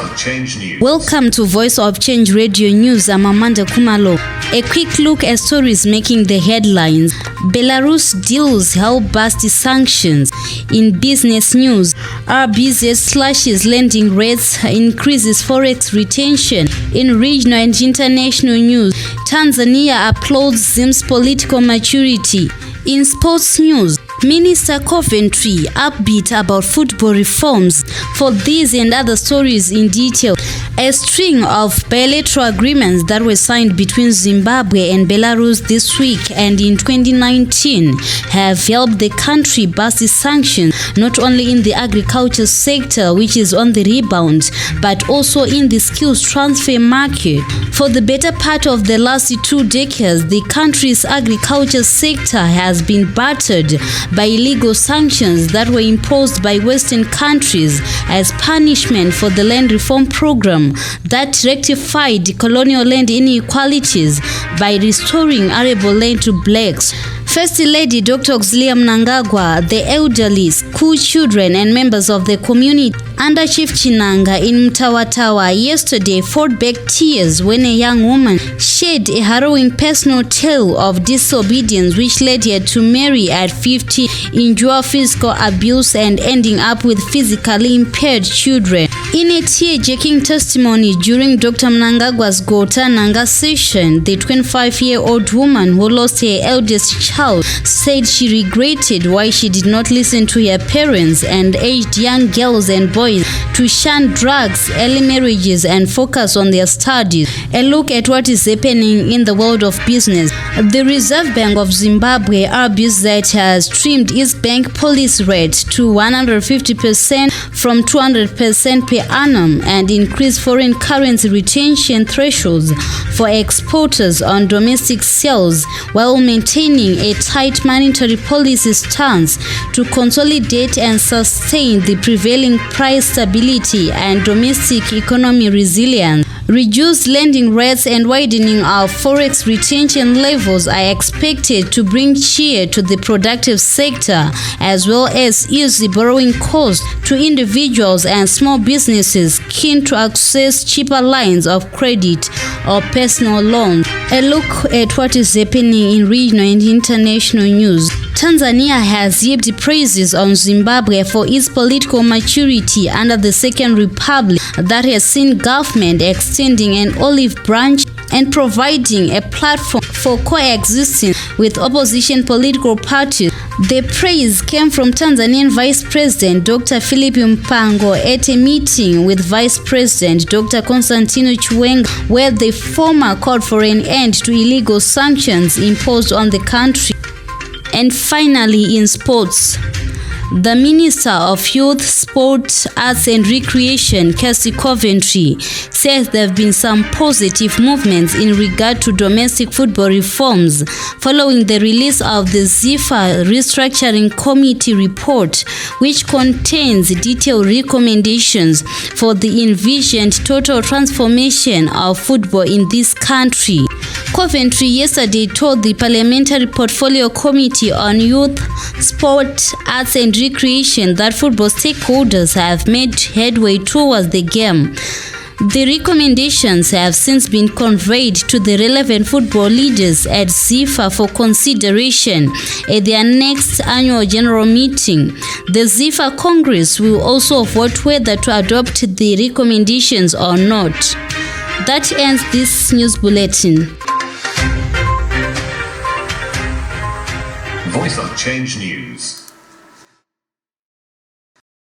of Change News. Welcome to Voice of Change Radio News. I'm Amanda Kumalo. A quick look at stories making the headlines. Belarus deals how bust sanctions. In business news, RBZ slashes lending rates, increases forex retention. In regional and international news, Tanzania applauds Zim's political maturity. In sports news, Minister Coventry upbeat about football reforms. For these and other stories in detail, a string of bilateral agreements that were signed between Zimbabwe and Belarus this week and in 2019 have helped the country bust sanctions not only in the agriculture sector, which is on the rebound, but also in the skills transfer market. For the better part of the last 2 decades, the country's agriculture sector has been battered by illegal sanctions that were imposed by Western countries as punishment for the land reform program that rectified colonial land inequalities by restoring arable land to blacks. First Lady Dr. Oxlia Mnangagwa, the elderly, school children and members of the community under Chief Chinanga in Mtawatawa yesterday fought back tears when a young woman shared a harrowing personal tale of disobedience which led her to marry at 50, endure physical abuse and ending up with physically impaired children. In a tear-jerking testimony during Dr. Mnangagwa's Gota Nanga session, the 25-year-old woman who lost her eldest child said she regretted why she did not listen to her parents and urged young girls and boys to shun drugs, early marriages and focus on their studies. A look at what is happening in the world of business. The Reserve Bank of Zimbabwe, RBZ, has trimmed its bank policy rate to 150% from 200% per annum and increased foreign currency retention thresholds for exporters on domestic sales while maintaining a tight monetary policy stance to consolidate and sustain the prevailing price stability and domestic economy resilience. Reduced lending rates and widening of forex retention levels are expected to bring cheer to the productive sector as well as ease borrowing costs to individuals and small businesses keen to access cheaper lines of credit or personal loans. A look at what is happening in regional and international news. Tanzania has heaped praises on Zimbabwe for its political maturity under the Second Republic that has seen government extending an olive branch and providing a platform for coexisting with opposition political parties. The praise came from Tanzanian Vice President Dr. Philip Mpango at a meeting with Vice President Dr. Constantino Chiwenga, where the former called for an end to illegal sanctions imposed on the country. And finally, in sports, the Minister of Youth, Sport, Arts and Recreation, Coventry, says there have been some positive movements in regard to domestic football reforms following the release of the ZIFA Restructuring Committee report, which contains detailed recommendations for the envisioned total transformation of football in this country. Coventry yesterday told the Parliamentary Portfolio Committee on Youth, Sport, Arts and Recreation that football stakeholders have made headway towards the game. The recommendations have since been conveyed to the relevant football leaders at ZIFA for consideration at their next annual general meeting. The ZIFA Congress will also vote whether to adopt the recommendations or not. That ends this news bulletin. Voice of Change News.